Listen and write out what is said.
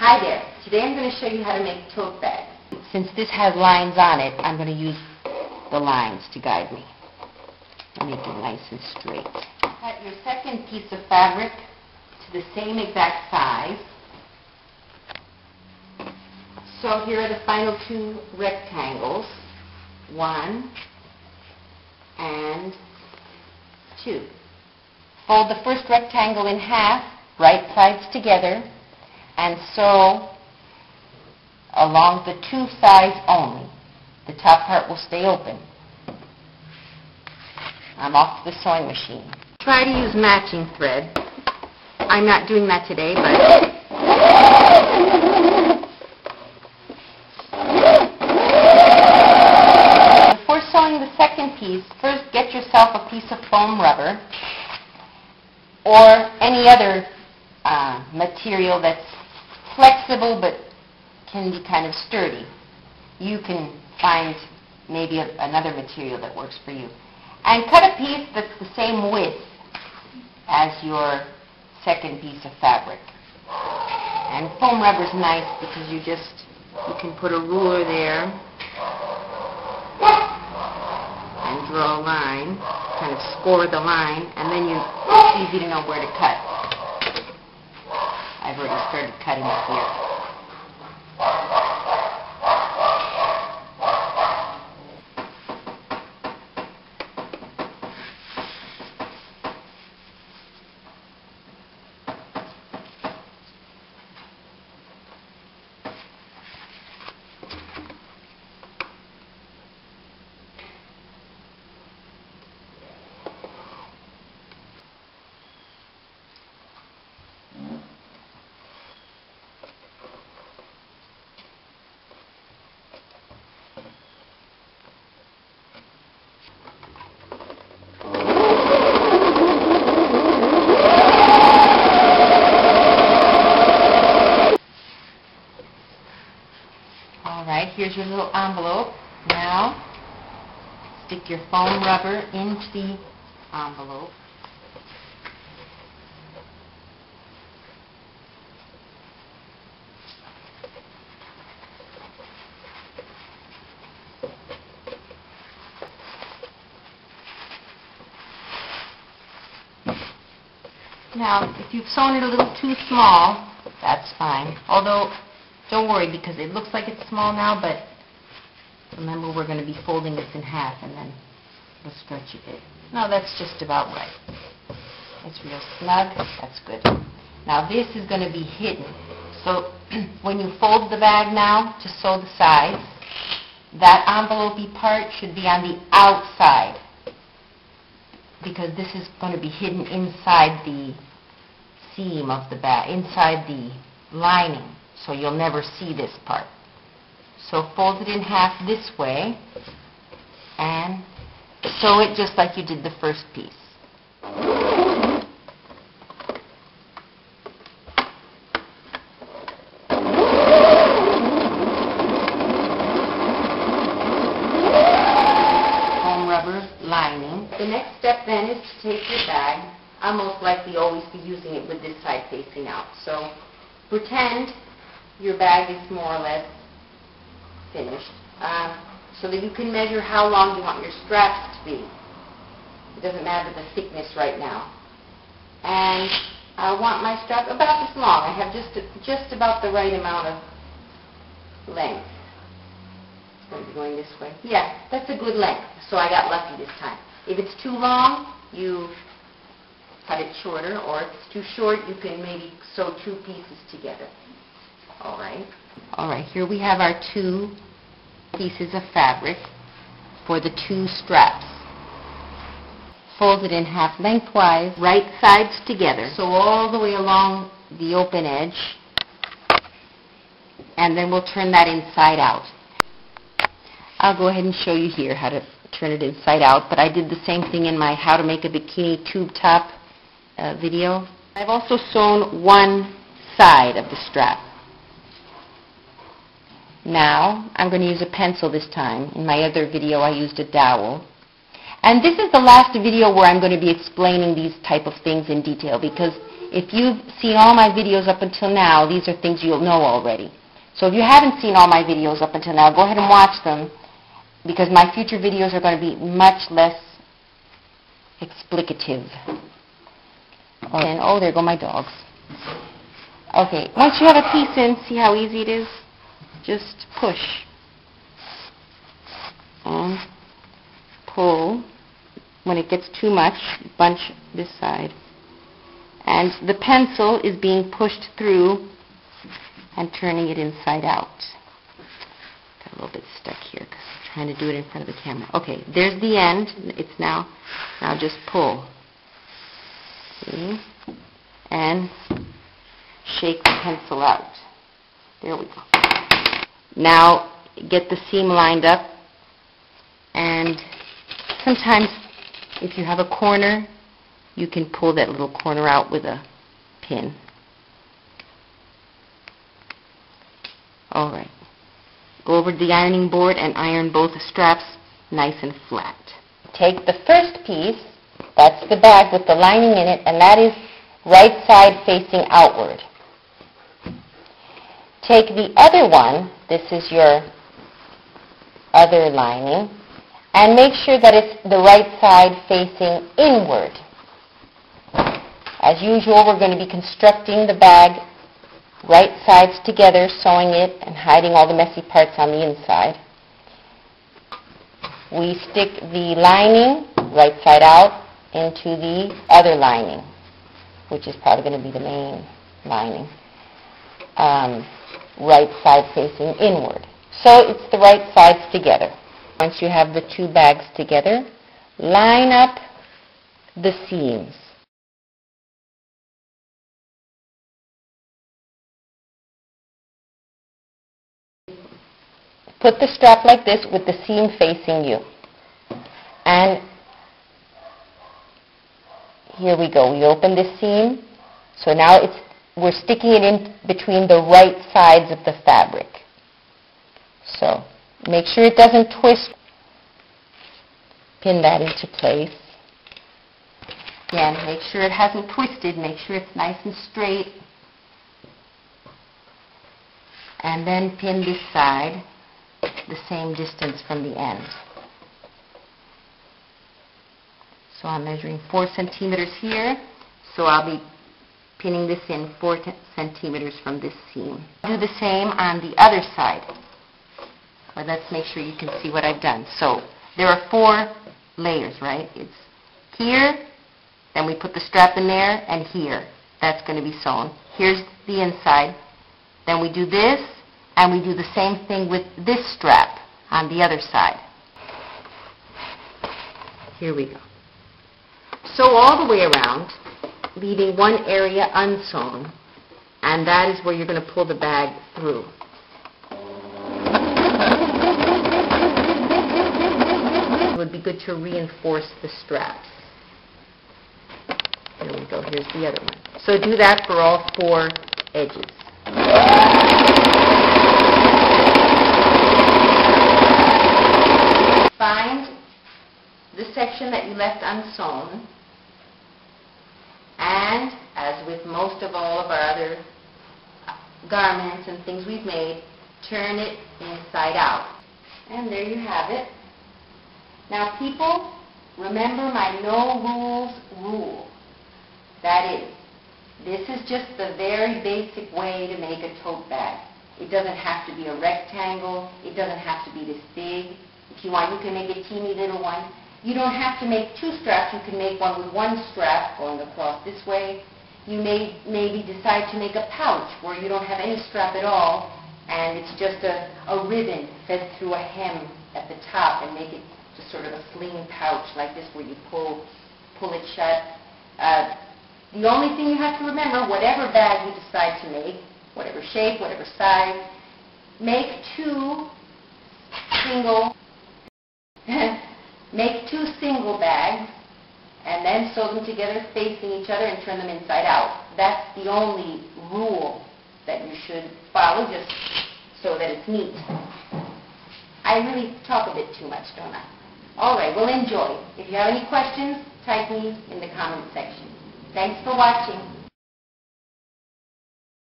Hi there. Today I'm going to show you how to make tote bags. Since this has lines on it, I'm going to use the lines to guide me. Make it nice and straight. Cut your second piece of fabric to the same exact size. So here are the final two rectangles. 1 and 2. Fold the first rectangle in half, right sides together, and sew along the two sides only. The top part will stay open. I'm off to the sewing machine. Try to use matching thread. I'm not doing that today, but before sewing the second piece, first get yourself a piece of foam rubber or any other material that's flexible but can be kind of sturdy. You can find maybe another material that works for you. And cut a piece that's the same width as your second piece of fabric. And foam rubber is nice because you can put a ruler there and draw a line, kind of score the line, and then it's easy to know where to cut. I've already started cutting it here. Here's your little envelope. Now, stick your foam rubber into the envelope. Now, if you've sewn it a little too small, that's fine. Although, don't worry, because it looks like it's small now, but remember we're going to be folding this in half and then we'll stretch it a bit. No, that's just about right. It's real snug. That's good. Now this is going to be hidden. So when you fold the bag now to sew the sides, that envelope-y part should be on the outside because this is going to be hidden inside the seam of the bag, inside the lining. So you'll never see this part. So fold it in half this way and sew it just like you did the first piece. Foam rubber lining. The next step then is to take your bag. I'll most likely always be using it with this side facing out. So pretend your bag is more or less finished, so that you can measure how long you want your straps to be. It doesn't matter the thickness right now. And I want my strap about this long. I have just about the right amount of length. It's going to be going this way. Yeah, that's a good length. So I got lucky this time. If it's too long, you cut it shorter, or if it's too short, you can maybe sew two pieces together. All right, here we have our two pieces of fabric for the two straps. Fold it in half lengthwise, right sides together. So all the way along the open edge, and then we'll turn that inside out. I'll go ahead and show you here how to turn it inside out, but I did the same thing in my How to Make a Bikini Tube Top video. I've also sewn one side of the strap. Now, I'm going to use a pencil this time. In my other video, I used a dowel. And this is the last video where I'm going to be explaining these type of things in detail because if you've seen all my videos up until now, these are things you'll know already. So if you haven't seen all my videos up until now, go ahead and watch them, because my future videos are going to be much less explicative. And oh, there go my dogs. Okay, once you have a piece in, see how easy it is? Just push and pull. When it gets too much, bunch this side. And the pencil is being pushed through and turning it inside out. Got a little bit stuck here because I'm trying to do it in front of the camera. Okay, there's the end. It's now just pull. See? And shake the pencil out. There we go. Now get the seam lined up, and sometimes if you have a corner, you can pull that little corner out with a pin. Alright. Go over to the ironing board and iron both straps nice and flat. Take the first piece, that's the bag with the lining in it, and that is right side facing outward. Take the other one, this is your other lining, and make sure that it's the right side facing inward. As usual, we're going to be constructing the bag right sides together, sewing it and hiding all the messy parts on the inside. We stick the lining right side out into the other lining, which is probably going to be the main lining, right side facing inward. So it's the right sides together. Once you have the two bags together, line up the seams. Put the strap like this with the seam facing you. And here we go. We open this seam. So now we're sticking it in between the right sides of the fabric. So make sure it doesn't twist. Pin that into place. Again, make sure it hasn't twisted. Make sure it's nice and straight. And then pin this side the same distance from the end. So I'm measuring 4 centimeters here, so I'll be pinning this in 4 centimeters from this seam. Do the same on the other side. Well, let's make sure you can see what I've done. So there are 4 layers, right? It's here, then we put the strap in there, and here. That's going to be sewn. Here's the inside. Then we do this, and we do the same thing with this strap on the other side. Here we go. Sew all the way around, leaving one area unsewn, and that is where you're going to pull the bag through. It would be good to reinforce the straps. There we go. Here's the other one. So do that for all 4 edges. Find the section that you left unsewn, and as with most of all of our other garments and things we've made, turn it inside out. And there you have it. Now people, remember my no rules rule. That is, this is just the very basic way to make a tote bag. It doesn't have to be a rectangle. It doesn't have to be this big. If you want, you can make a teeny little one. You don't have to make 2 straps. You can make one with 1 strap going across this way. You may maybe decide to make a pouch where you don't have any strap at all, and it's just a ribbon fed through a hem at the top, and make it just sort of a sling pouch like this where you pull it shut. The only thing you have to remember, whatever bag you decide to make, whatever shape, whatever size, make 2 single bags, and then sew them together facing each other and turn them inside out. That's the only rule that you should follow, just so that it's neat. I really talk a bit too much, don't I? All right, well, enjoy. If you have any questions, type me in the comment section. Thanks for watching.